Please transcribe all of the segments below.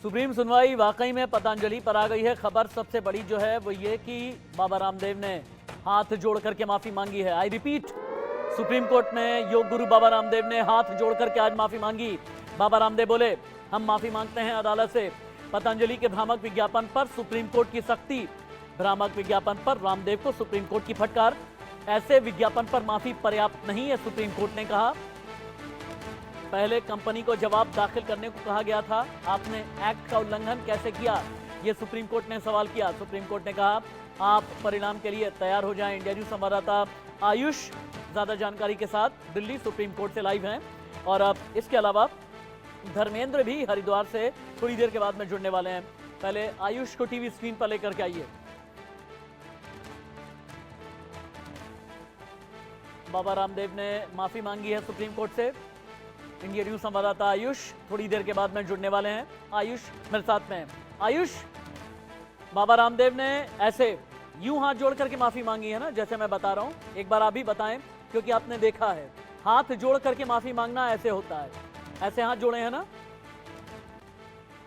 Supreme सुनवाई वाकई में पतंजलि पर आ गई है। खबर सबसे बड़ी जो है वो ये कि बाबा रामदेव ने हाथ जोड़ करके माफी मांगी है। आई रिपीट, सुप्रीम कोर्ट में योग गुरु बाबा रामदेव ने हाथ जोड़ करके आज माफी मांगी। बाबा रामदेव बोले, हम माफी मांगते हैं अदालत से। पतंजलि के भ्रामक विज्ञापन पर सुप्रीम कोर्ट की सख्ती। भ्रामक विज्ञापन पर रामदेव को सुप्रीम कोर्ट की फटकार। ऐसे विज्ञापन पर माफी पर्याप्त नहीं है, सुप्रीम कोर्ट ने कहा। पहले कंपनी को जवाब दाखिल करने को कहा गया था, आपने एक्ट का उल्लंघन कैसे किया, यह सुप्रीम कोर्ट ने सवाल किया। सुप्रीम कोर्ट ने कहा आप परिणाम के लिए तैयार हो जाएं। इंडिया न्यूज संवाददाता आयुष ज्यादा जानकारी के साथ दिल्ली सुप्रीम कोर्ट से लाइव हैं, और अब इसके अलावा धर्मेंद्र भी हरिद्वार से थोड़ी देर के बाद में जुड़ने वाले हैं। पहले आयुष को टीवी स्क्रीन पर लेकर के आइए। बाबा रामदेव ने माफी मांगी है सुप्रीम कोर्ट से। इंडिया न्यूज संवाददाता आयुष थोड़ी देर के बाद में जुड़ने वाले हैं। आयुष मेरे साथ में है। आयुष, बाबा रामदेव ने ऐसे यूं हाथ जोड़ करके माफी मांगी है ना, जैसे मैं बता रहा हूं, एक बार आप भी बताएं क्योंकि आपने देखा है हाथ जोड़ करके माफी मांगना ऐसे होता है। ऐसे हाथ जोड़े हैं ना?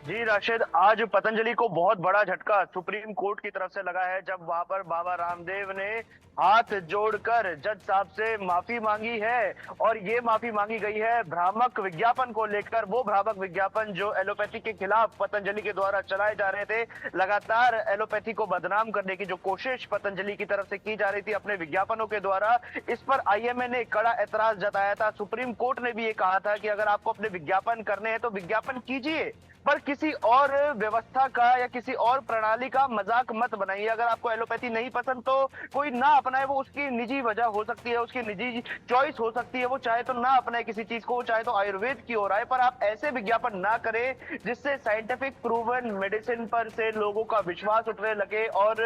जी राशिद, आज पतंजलि को बहुत बड़ा झटका सुप्रीम कोर्ट की तरफ से लगा है, जब वहां पर बाबा रामदेव ने हाथ जोड़कर जज साहब से माफी मांगी है। और ये माफी मांगी गई है भ्रामक विज्ञापन को लेकर। वो भ्रामक विज्ञापन जो एलोपैथी के खिलाफ पतंजलि के द्वारा चलाए जा रहे थे। लगातार एलोपैथी को बदनाम करने की जो कोशिश पतंजलि की तरफ से की जा रही थी अपने विज्ञापनों के द्वारा, इस पर आईएमए ने कड़ा ऐतराज जताया था। सुप्रीम कोर्ट ने भी ये कहा था कि अगर आपको अपने विज्ञापन करने हैं तो विज्ञापन कीजिए, पर किसी और व्यवस्था का या किसी और प्रणाली का मजाक मत बनाइए। अगर आपको एलोपैथी नहीं पसंद तो कोई ना अपनाए, वो उसकी निजी वजह हो सकती है, उसकी निजी चॉइस हो सकती है। वो चाहे तो ना अपनाए किसी चीज को, चाहे तो आयुर्वेद की ओर आए, पर आप ऐसे विज्ञापन ना करें जिससे साइंटिफिक प्रूवन मेडिसिन पर से लोगों का विश्वास उठने लगे और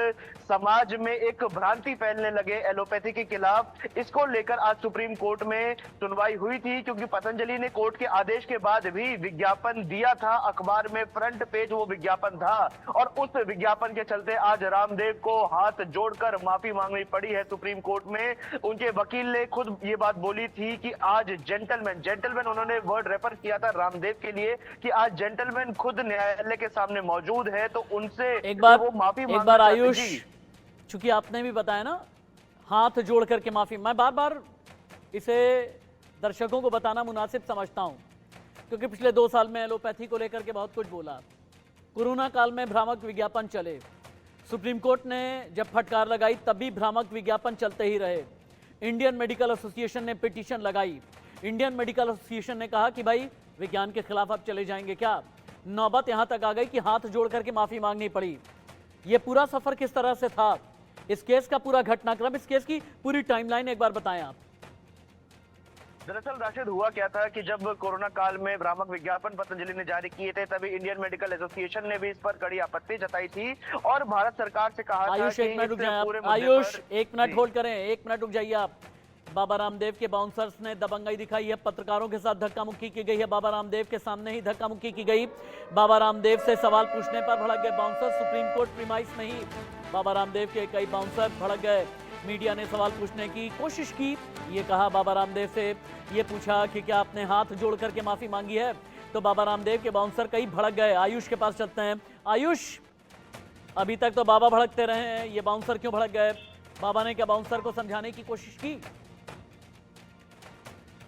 समाज में एक भ्रांति फैलने लगे एलोपैथी के खिलाफ। इसको लेकर आज सुप्रीम कोर्ट में सुनवाई हुई थी, क्योंकि पतंजलि ने कोर्ट के आदेश के बाद भी विज्ञापन दिया था। अखबार में फ्रंट पेज वो विज्ञापन था, और उस विज्ञापन के चलते आज रामदेव को हाथ जोड़कर माफी मांगनी पड़ी है सुप्रीम कोर्ट में। उनके वकील ने खुद ये बात बोली थी कि आज जेंटलमैन उन्होंने वर्ड रेफर किया था रामदेव के लिए कि आज जेंटलमैन खुद न्यायालय के सामने मौजूद है, तो उनसे एक बार वो माफी एक बार आयुष, चूंकि आपने भी बताया ना हाथ जोड़ करके माफी, मैं बार बार इसे दर्शकों को बताना मुनासिब समझता हूं, क्योंकि पिछले 2 साल में एलोपैथी को लेकर के बहुत कुछ बोला। कोरोना काल में भ्रामक विज्ञापन चले, सुप्रीम कोर्ट ने जब फटकार लगाई तब भी भ्रामक विज्ञापन चलते ही रहे। इंडियन मेडिकल एसोसिएशन ने पिटीशन लगाई। इंडियन मेडिकल एसोसिएशन ने कहा कि भाई विज्ञान के खिलाफ आप चले जाएंगे क्या? नौबत यहां तक आ गई कि हाथ जोड़ करके माफी मांगनी पड़ी। यह पूरा सफर किस तरह से था? इस केस का पूरा घटनाक्रम, इस केस की पूरी टाइमलाइन एक बार बताएं आप। दरअसल राशिद, हुआ क्या था कि जब कोरोना काल में भ्रामक विज्ञापन पतंजलि ने जारी किए थे, तभी इंडियन मेडिकल एसोसिएशन ने भी इस पर कड़ी आपत्ति जताई थी और भारत सरकार से कहा था कि आयुष एक मिनट रुक जाइए, आयुष एक मिनट होल्ड करें, 1 मिनट रुक जाइए आप। बाबा रामदेव के बाउंसर्स ने दबंगई दिखाई है, पत्रकारों के साथ धक्का मुक्की की गई है, बाबा रामदेव के सामने ही धक्का मुक्की की गई। बाबा रामदेव से सवाल पूछने पर भड़क गए बाउंसर। सुप्रीम कोर्ट प्रीमाइस में ही बाबा रामदेव के कई बाउंसर भड़क गए। मीडिया ने सवाल पूछने की कोशिश की, ये कहा बाबा रामदेव से, ये पूछा कि क्या आपने हाथ जोड़ करके माफी मांगी है, तो बाबा रामदेव के बाउंसर कई भड़क गए। आयुष के पास चलते हैं। आयुष, अभी तक तो बाबा भड़कते रहे हैं, ये बाउंसर क्यों भड़क गए? बाबा ने क्या बाउंसर को समझाने की कोशिश की?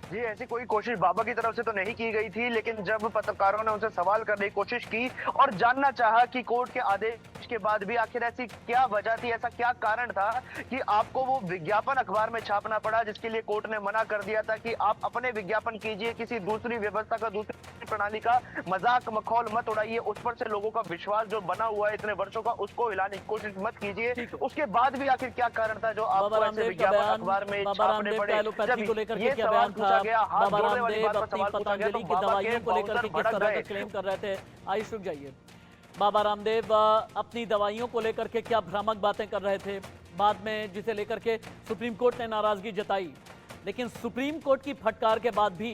जी, ऐसी कोई कोशिश बाबा की तरफ से तो नहीं की गई थी, लेकिन जब पत्रकारों ने उनसे सवाल करने की कोशिश की और जानना चाहा कि कोर्ट के आदेश के बाद भी आखिर ऐसी क्या वजह थी, ऐसा क्या कारण था कि आपको वो विज्ञापन अखबार में छापना पड़ा, जिसके लिए कोर्ट ने मना कर दिया था कि आप अपने विज्ञापन कीजिए, किसी दूसरी व्यवस्था का, दूसरी प्रणाली का मजाक मखौल मत उड़ाइए, उस पर से लोगों का विश्वास जो बना हुआ है इतने वर्षों का, उसको हिलाने की कोशिश मत कीजिए। उसके बाद भी आखिर क्या कारण था जो आपको ऐसे विज्ञापन अखबार में छापने पड़े? जब ये सवाल पूछा गया, बाबा रामदेव अपनी पतंजलि की दवाइयों को लेकर के किस तरह का क्लेम कर रहे थे? आयुष रुक जाइए। बाबा रामदेव अपनी दवाइयों को लेकर के क्या भ्रामक बातें कर रहे थे, बाद में जिसे लेकर के सुप्रीम कोर्ट ने नाराजगी जताई। लेकिन सुप्रीम कोर्ट की फटकार के बाद भी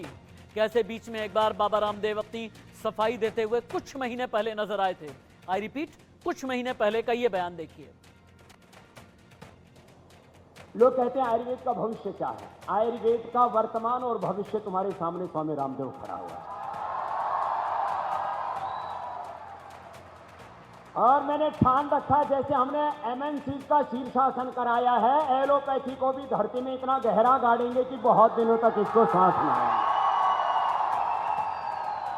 कैसे बीच में एक बार बाबा रामदेव अपनी सफाई देते हुए कुछ महीने पहले नजर आए थे। आई रिपीट, कुछ महीने पहले का ये बयान देखिए। लोग कहते हैं आयुर्वेद का भविष्य क्या है? आयुर्वेद का वर्तमान और भविष्य तुम्हारे सामने स्वामी रामदेव खड़ा हुआ है। और मैंने ठान रखा, जैसे हमने एमएनसी का शीर्षासन कराया है, एलोपैथी को भी धरती में इतना गहरा गाड़ेंगे कि बहुत दिनों तक इसको सांस ना आए।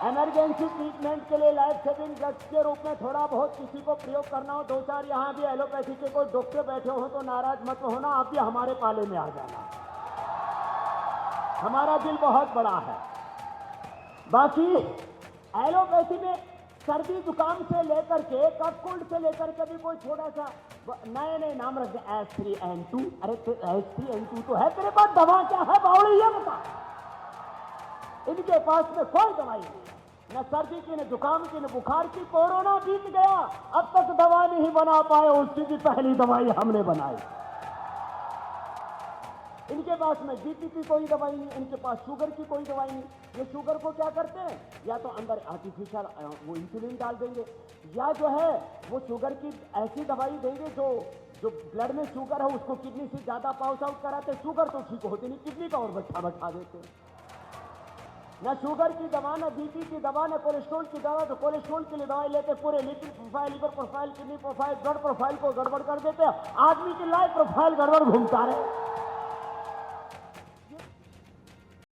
इमरजेंसी ट्रीटमेंट के लिए लाइफ सेविंग ड्रग्स के रूप में थोड़ा बहुत किसी को प्रयोग करना हो, दो चार यहाँ भी एलोपैथी के कोई डॉक्टर बैठे हो तो नाराज मत होना, आप भी हमारे पाले में आ जाना। हमारा दिल बहुत बड़ा है। बाकी एलोपैथी में सर्दी जुकाम से लेकर के कफ कोल्ड से लेकर के भी कोई थोड़ा सा नए नए नाम रख दे, H3N2। अरे H3N2 तो है, तेरे पास दवा क्या है बावड़ी, ये बता। इनके पास में कोई दवाई नहीं है, न सर्दी की, न जुकाम की, न बुखार की। कोरोना बीत गया, अब तक दवा नहीं बना पाए, उसकी भी पहली दवाई हमने बनाई। इनके पास में बीपी की कोई दवाई नहीं, इनके पास शुगर की कोई दवाई नहीं। ये शुगर को क्या करते हैं, या तो अंदर आर्टिफिशियल वो इंसुलिन डाल देंगे, या जो है वो शुगर की ऐसी दवाई देंगे जो ब्लड में शुगर है उसको किडनी से ज्यादा पास आउट कराते। शुगर तो ठीक होती नहीं, किडनी का और बैठा देते हैं। न शुगर की दवा, न बीपी की दवा, न कोलेस्ट्रॉल की दवा। तो कोलेस्ट्रॉल के लिए दवाई लेते, पूरे lipid profile, liver profile, kidney profile, blood profile को गड़बड़ कर देते। आदमी की लाइफ प्रोफाइल गड़बड़ घूमता रहे।